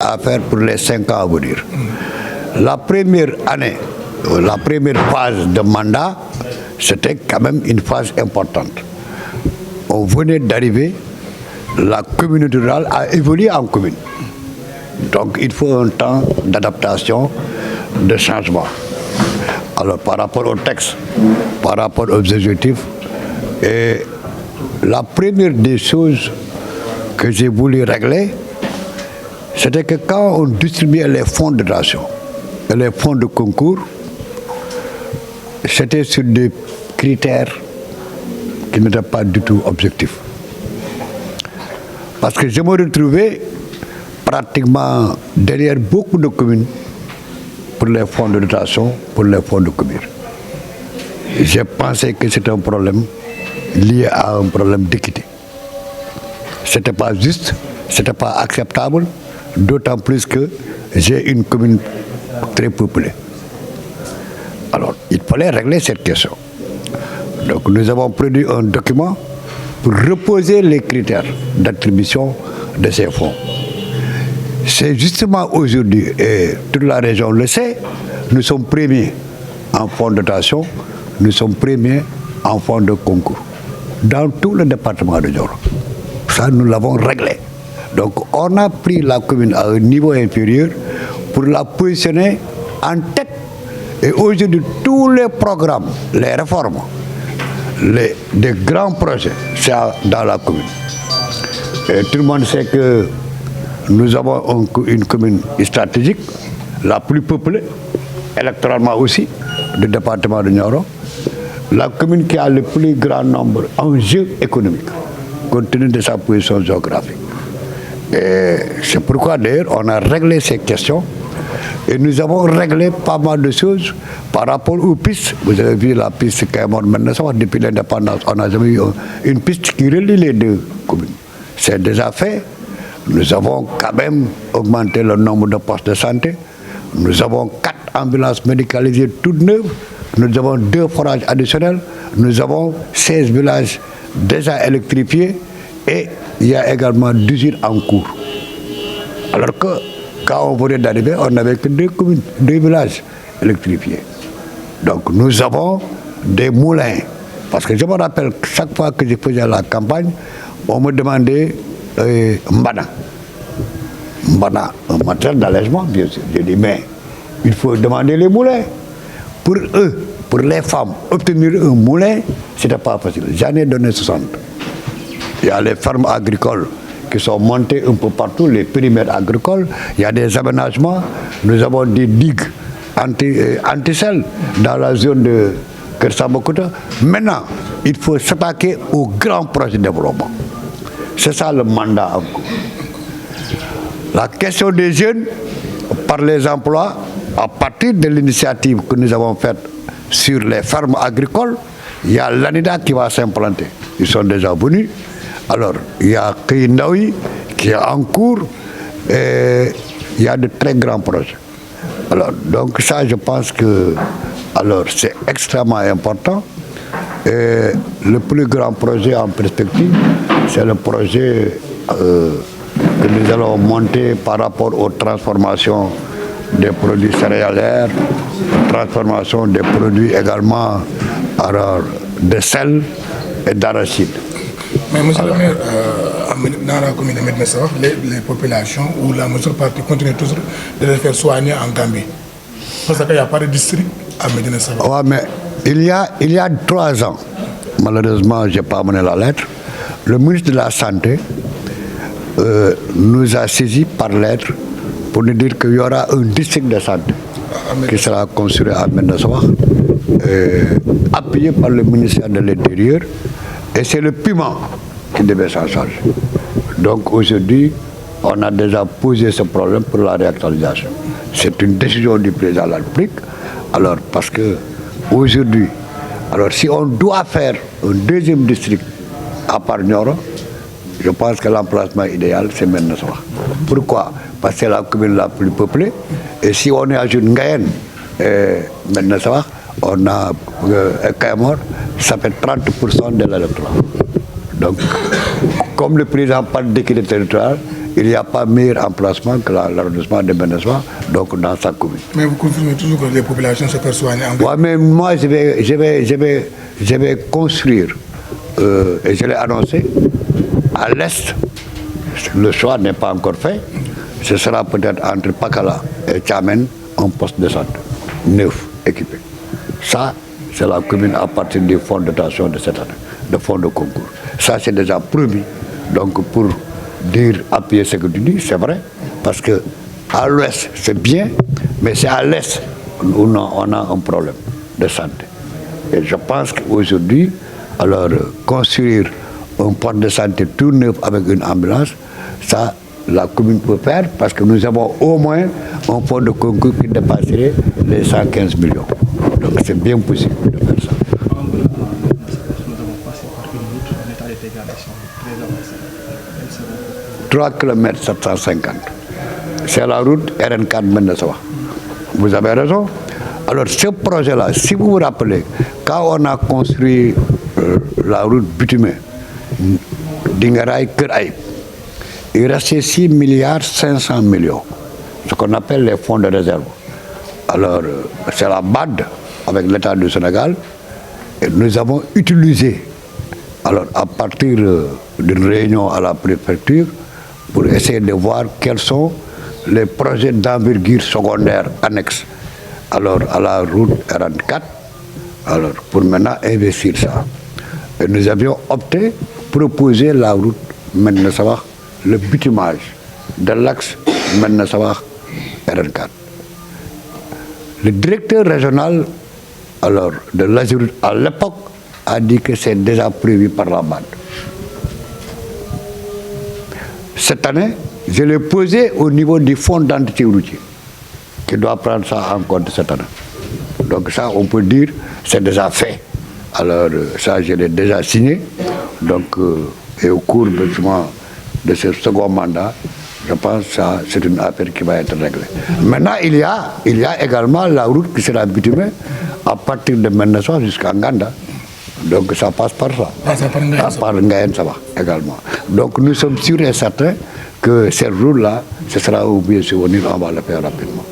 à faire pour les 5 ans à venir. La première année, la première phase de mandat, c'était quand même une phase importante. On venait d'arriver, la communauté rurale a évolué en commune. Donc il faut un temps d'adaptation, de changement. Alors par rapport au texte, par rapport aux objectifs, et la première des choses que j'ai voulu régler, c'était que quand on distribuait les fonds de dotation et les fonds de concours, c'était sur des critères qui n'étaient pas du tout objectifs. Parce que je me retrouvais pratiquement derrière beaucoup de communes pour les fonds de dotation, pour les fonds de communes. J'ai pensé que c'était un problème lié à un problème d'équité. Ce n'était pas juste, ce n'était pas acceptable, d'autant plus que j'ai une commune très peuplée. Alors, il fallait régler cette question. Donc, nous avons produit un document pour reposer les critères d'attribution de ces fonds. C'est justement aujourd'hui, et toute la région le sait, nous sommes premiers en fonds de dotation, nous sommes premiers en fonds de concours, dans tout le département de Nioro. Ça, nous l'avons réglé. Donc, on a pris la commune à un niveau inférieur pour la positionner en tête. Et aujourd'hui, tous les programmes, les réformes, des grands projets, c'est dans la commune. Et tout le monde sait que nous avons une commune stratégique, la plus peuplée, électoralement aussi, du département de Nioro. La commune qui a le plus grand nombre d'enjeux économiques, compte tenu de sa position géographique. Et c'est pourquoi d'ailleurs on a réglé ces questions et nous avons réglé pas mal de choses par rapport aux pistes. Vous avez vu la piste Kayemor maintenant, depuis l'indépendance, on n'a jamais eu une piste qui relie les deux communes. C'est déjà fait. Nous avons quand même augmenté le nombre de postes de santé. Nous avons 4 ambulances médicalisées toutes neuves. Nous avons 2 forages additionnels. Nous avons 16 villages déjà électrifiés. Et il y a également 18 en cours. Alors que quand on venait d'arriver, on n'avait que 2 communes, 2 villages électrifiés. Donc nous avons des moulins. Parce que je me rappelle, chaque fois que je faisais la campagne, on me demandait Mbana. Mbana, un matériel d'allègement, bien sûr. J'ai dit, mais il faut demander les moulins. Pour eux, pour les femmes, obtenir un moulin, ce n'était pas facile. J'en ai donné 60. Il y a les fermes agricoles qui sont montées un peu partout, les périmètres agricoles. Il y a des aménagements. Nous avons des digues anti-sel dans la zone de Kersamokouta. Maintenant, il faut s'attaquer aux grands projets de développement. C'est ça le mandat en cours. La question des jeunes par les emplois, à partir de l'initiative que nous avons faite sur les fermes agricoles, il y a l'ANIDA qui va s'implanter. Ils sont déjà venus. Alors, il y a Keindaoui qui est en cours et il y a de très grands projets. Alors, donc ça, je pense que c'est extrêmement important. Et le plus grand projet en perspective, c'est le projet que nous allons monter par rapport aux transformations des produits céréaliers, transformation des produits également de sel et d'arachide. Mais monsieur le maire, dans la commune de Médina Sabakh, les populations ou la majeure partie continuent toujours de les faire soigner en Gambie. Parce qu'il n'y a pas de district à Médina Sabakh. Oui, mais il y a 3 ans, malheureusement, je n'ai pas amené la lettre, le ministre de la Santé nous a saisis par lettre pour nous dire qu'il y aura un district de santé qui sera construit à Médina Sabakh, appuyé par le ministère de l'Intérieur. Et c'est le piment qui devait s'en charger. Donc aujourd'hui, on a déjà posé ce problème pour la réactualisation. C'est une décision du président de la République. Alors, parce que aujourd'hui, alors si on doit faire un deuxième district à part Nioro, je pense que l'emplacement idéal, c'est Médina Sabakh. Pourquoi? Parce que c'est la commune la plus peuplée. Et si on ajoute Ngayen et Médina Sabakh, on a Kayemor, ça fait 30% de l'électorat. Donc, comme le président parle d'équité territoriale, il n'y a pas meilleur emplacement que l'arrondissement de Médina, donc dans sa commune. Mais vous confirmez toujours que les populations se font soigner en Gambie? Oui, mais moi, je vais construire, et je l'ai annoncé, à l'est. Le choix n'est pas encore fait. Ce sera peut-être entre Pakala et Tchamen, un poste de santé, neuf, équipé. Ça, c'est la commune à partir du fonds de dotation de cette année, de fonds de concours. Ça, c'est déjà promis. Donc, pour dire, appuyer ce que tu dis, c'est vrai, parce que à l'ouest, c'est bien, mais c'est à l'est où on a un problème de santé. Et je pense qu'aujourd'hui, alors, construire un poste de santé tout neuf avec une ambulance, ça, la commune peut faire parce que nous avons au moins un fonds de concours qui dépasserait les 115 millions. Donc c'est bien possible de faire ça. 3 km 750. C'est la route RN4 Mendesawa. Vous avez raison. Alors ce projet-là, si vous vous rappelez, quand on a construit la route bitumée, Dingaray Keraï, il restait 6 milliards 500 millions, ce qu'on appelle les fonds de réserve. Alors, c'est la BAD avec l'État du Sénégal, et nous avons utilisé, alors à partir d'une réunion à la préfecture, pour essayer de voir quels sont les projets d'envergure secondaire annexes alors, à la route RN4, alors, pour maintenant investir ça. Et nous avions opté pour proposer la route Médina-Sabakh, le bitumage de l'axe Médina-Sabakh RN4. Le directeur régional alors, de l'Azurut à l'époque a dit que c'est déjà prévu par la BAD. Cette année, je l'ai posé au niveau du fonds d'entretien routier qui doit prendre ça en compte cette année. Donc ça, on peut dire, c'est déjà fait. Alors ça, je l'ai déjà signé. Donc, et au cours de ce second mandat, je pense que c'est une affaire qui va être réglée. Maintenant, il y a également la route qui sera bitumée à partir de Médina jusqu'à Nganda. Donc ça passe par ça. Par Ngayen, ça va également. Donc nous sommes sûrs et certains que cette route-là, ce sera oublié si on va le faire rapidement.